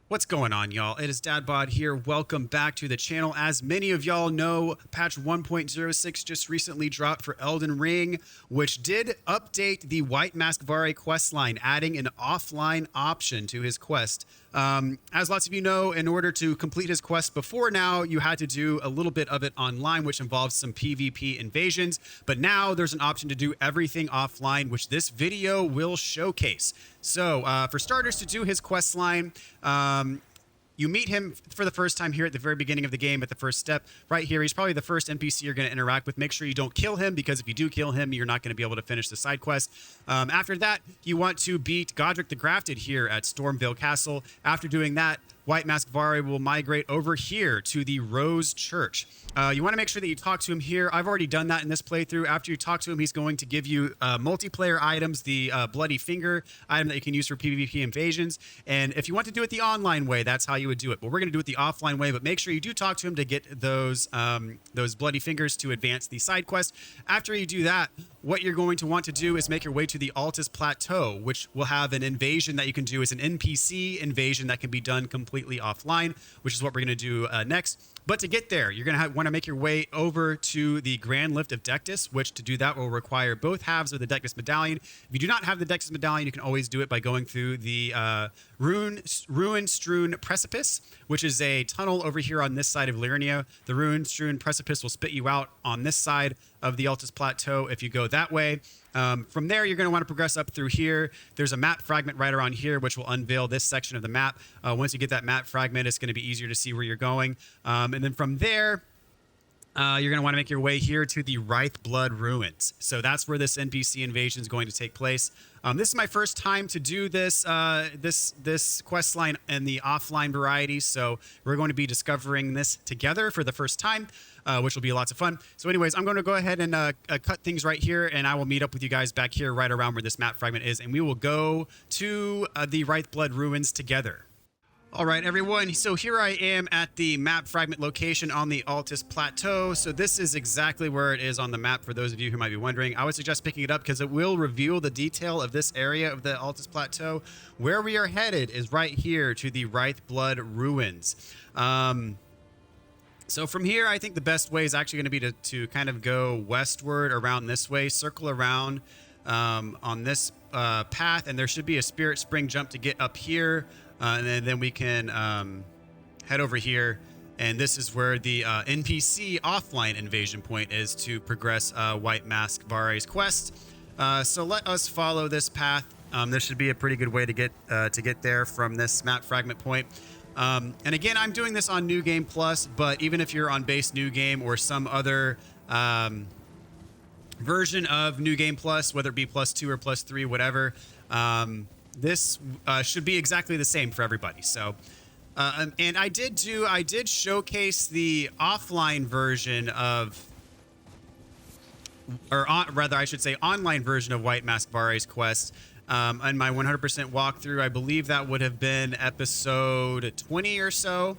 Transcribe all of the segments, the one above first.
What's going on, y'all? It is Dadbod here. Welcome back to the channel. As many of y'all know, patch 1.06 just recently dropped for Elden Ring, which did update the White Mask Varre questline, adding an offline option to his quest. As lots of you know, in order to complete his quest before now, you had to do a little bit of it online, which involves some PvP invasions. But now there's an option to do everything offline, which this video will showcase. So for starters, to do his quest line, you meet him for the first time here at the very beginning of the game at the first step right here. He's probably the first NPC you're going to interact with. Make sure you don't kill him, because if you do kill him, you're not going to be able to finish the side quest. After that, you want to beat Godric the Grafted here at Stormvale Castle. After doing that, White Mask Varre will migrate over here to the Rose Church. You want to make sure that you talk to him here. I've already done that in this playthrough. After you talk to him, he's going to give you multiplayer items, the Bloody Finger item that you can use for PvP invasions. And if you want to do it the online way, that's how you would do it. But we're going to do it the offline way. But make sure you do talk to him to get those Bloody Fingers to advance the side quest. After you do that, what you're going to want to do is make your way to the Altus Plateau, which will have an invasion that you can do as an NPC invasion that can be done completely offline, which is what we're going to do next. But to get there, you're going to want to make your way over to the Grand Lift of Dectus, which to do that will require both halves of the Dectus Medallion. If you do not have the Dectus Medallion, you can always do it by going through the Ruin-Strewn Precipice, which is a tunnel over here on this side of Liurnia. The Ruin-Strewn Precipice will spit you out on this side of the Altus Plateau if you go that way. From there, you're going to want to progress up through here. There's a map fragment right around here, which will unveil this section of the map. Once you get that map fragment, it's going to be easier to see where you're going. And then from there, you're going to want to make your way here to the Writhe Blood Ruins. So that's where this NPC invasion is going to take place. This is my first time to do this this quest line in the offline variety, so we're going to be discovering this together for the first time, which will be lots of fun. So anyways, I'm going to go ahead and cut things right here, and I will meet up with you guys back here right around where this map fragment is, and we will go to the Writhe Blood Ruins together. All right, everyone, so here I am at the map fragment location on the Altus Plateau. So this is exactly where it is on the map for those of you who might be wondering. I would suggest picking it up because it will reveal the detail of this area of the Altus Plateau. Where we are headed is right here to the Writhe Blood Ruins. So from here, I think the best way is actually going to be to kind of go westward around this way, circle around on this path, and there should be a Spirit Spring jump to get up here. And then we can head over here, and this is where the NPC offline invasion point is to progress White Mask Varre's quest. So let us follow this path. This should be a pretty good way to get there from this map fragment point. And again, I'm doing this on New Game Plus, but even if you're on base New Game or some other version of New Game Plus, whether it be +2 or +3, whatever, this should be exactly the same for everybody. So, and I did showcase the offline version of, rather I should say online version of White Mask Varre's quest on my 100% walkthrough. I believe that would have been episode 20 or so.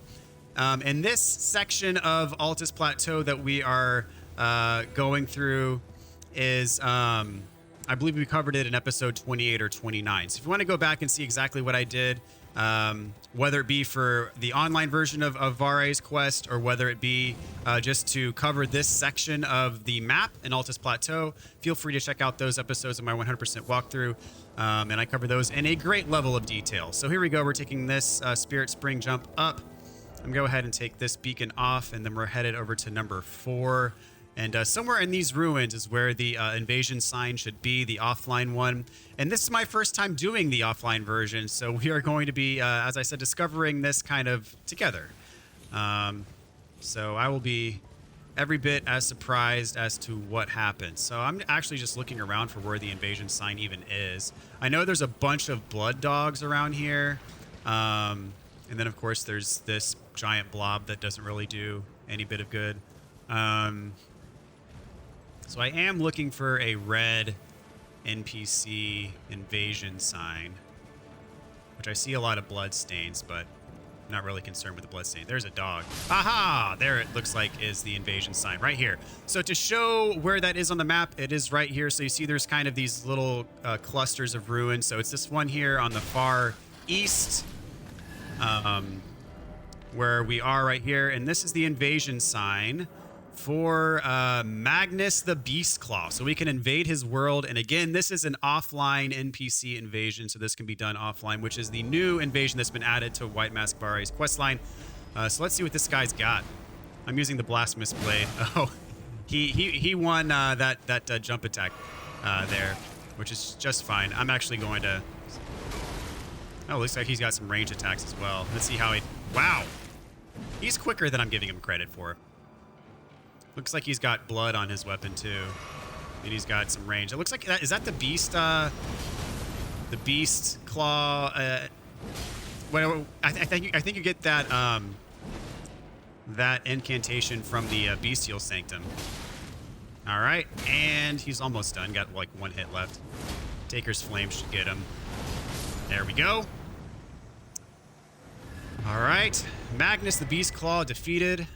And this section of Altus Plateau that we are going through is... I believe we covered it in episode 28 or 29. So if you want to go back and see exactly what I did, whether it be for the online version of Varre's quest, or whether it be just to cover this section of the map in Altus Plateau, feel free to check out those episodes of my 100% walkthrough. And I cover those in a great level of detail. So here we go. We're taking this Spirit Spring jump up. I'm going to go ahead and take this beacon off, and then we're headed over to number 4. And somewhere in these ruins is where the invasion sign should be, the offline one. And this is my first time doing the offline version, so we are going to be, as I said, discovering this kind of together. So I will be every bit as surprised as to what happens. So I'm actually just looking around for where the invasion sign even is. I know there's a bunch of blood dogs around here. And then, of course, there's this giant blob that doesn't really do any bit of good. So I am looking for a red NPC invasion sign, which I see a lot of blood stains, but I'm not really concerned with the blood stain. There's a dog. Aha! There it looks like is the invasion sign right here. So to show where that is on the map, it is right here. So you see there's kind of these little clusters of ruins. So it's this one here on the far east where we are right here. And this is the invasion sign for Magnus the Beast Claw. So we can invade his world. And again, this is an offline NPC invasion. So this can be done offline, which is the new invasion that's been added to White Mask Varre's questline. So let's see what this guy's got. I'm using the Blasphemous Blade. Oh, he won that jump attack there, which is just fine. I'm actually going to... Oh, looks like he's got some range attacks as well. Let's see how he... Wow. He's quicker than I'm giving him credit for. Looks like he's got blood on his weapon too. And he's got some range. It looks like that... Is that the beast... the beast claw... well, I think you get that... that incantation from the Bestial Sanctum. All right, and he's almost done. Got like one hit left. Taker's Flame should get him. There we go. All right, Magnus the Beast Claw defeated.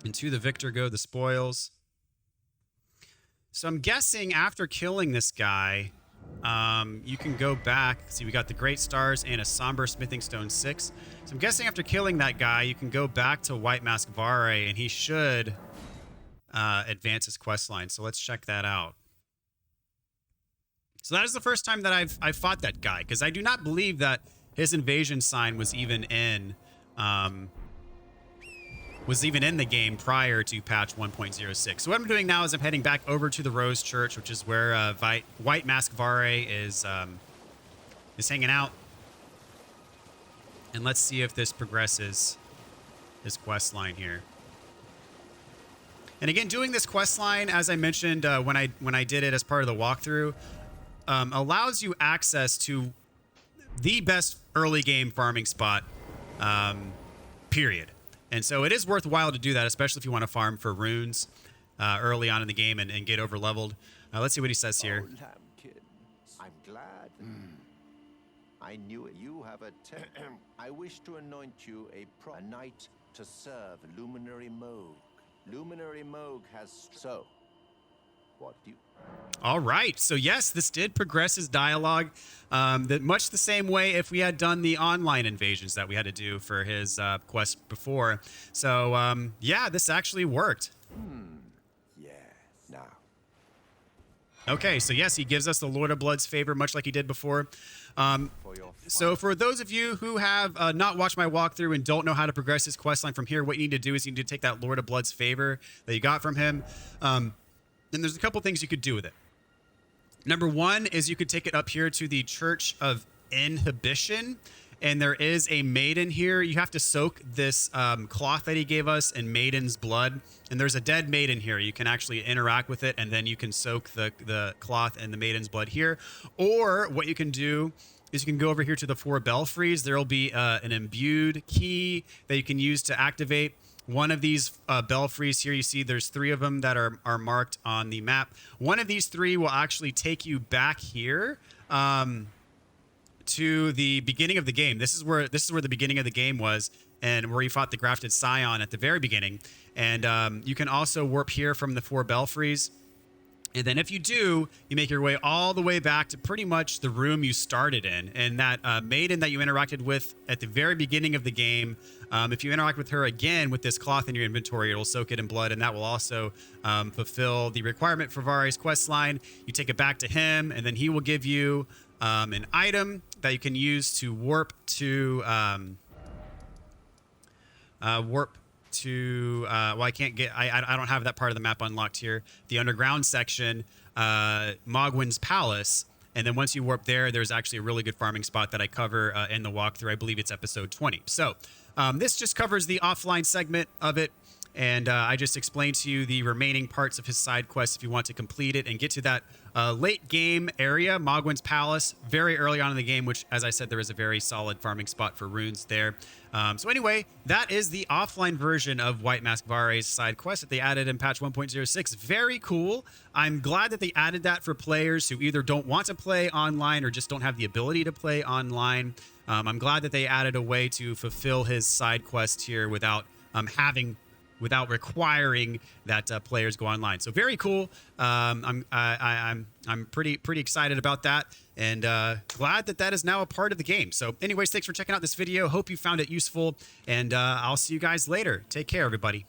And to the victor go the spoils. So I'm guessing after killing this guy, you can go back. See, we got the Great Stars and a Somber Smithing Stone 6. So I'm guessing after killing that guy, you can go back to White Mask Varre, and he should advance his quest line. So let's check that out. So that is the first time that I've fought that guy, because I do not believe that his invasion sign was even in the game prior to patch 1.06. So what I'm doing now is I'm heading back over to the Rose Church, which is where White Mask Varre is hanging out. And let's see if this progresses his quest line here. And again, doing this quest line, as I mentioned when I did it as part of the walkthrough, allows you access to the best early game farming spot, period. And so it is worthwhile to do that, especially if you want to farm for runes early on in the game and get over leveled. Let's see what he says here. Oh, lamb kid, I'm glad. I knew it. You have a I wish to anoint you a knight to serve Luminary Moog. Luminary Moog has... So, what do you... All right. So yes, this did progress his dialogue much the same way if we had done the online invasions that we had to do for his quest before. So yeah, this actually worked. Yes. Now. Okay, so yes, he gives us the Lord of Blood's favor, much like he did before. So for those of you who have not watched my walkthrough and don't know how to progress his questline from here, what you need to do is you need to take that Lord of Blood's favor that you got from him. And there's a couple things you could do with it. Number one is you could take it up here to the Church of Inhibition. And there is a maiden here. You have to soak this cloth that he gave us in maiden's blood. And there's a dead maiden here. You can actually interact with it, and then you can soak the cloth and the maiden's blood here. Or what you can do is you can go over here to the 4 belfries. There will be an imbued key that you can use to activate one of these belfries here. You see there's 3 of them that are marked on the map. One of these 3 will actually take you back here to the beginning of the game. This is where the beginning of the game was, and where you fought the Grafted Scion at the very beginning. And you can also warp here from the 4 belfries. And then if you do, you make your way all the way back to pretty much the room you started in. And that maiden that you interacted with at the very beginning of the game, if you interact with her again with this cloth in your inventory, it'll soak it in blood, and that will also fulfill the requirement for Varre's quest line. You take it back to him, and then he will give you an item that you can use to warp to... well, I can't get, I don't have that part of the map unlocked here. The underground section, Mogwin's Palace. And then once you warp there, there's actually a really good farming spot that I cover in the walkthrough. I believe it's episode 20. So this just covers the offline segment of it. And I just explained to you the remaining parts of his side quest if you want to complete it and get to that late game area, Mogwin's Palace, very early on in the game, which, as I said, there is a very solid farming spot for runes there. So anyway, that is the offline version of White Mask Varre's side quest that they added in patch 1.06. Very cool. I'm glad that they added that for players who either don't want to play online or just don't have the ability to play online. I'm glad that they added a way to fulfill his side quest here without having without requiring that players go online. So very cool. I'm pretty excited about that, and glad that is now a part of the game. So anyways, thanks for checking out this video. Hope you found it useful, and I'll see you guys later. Take care, everybody.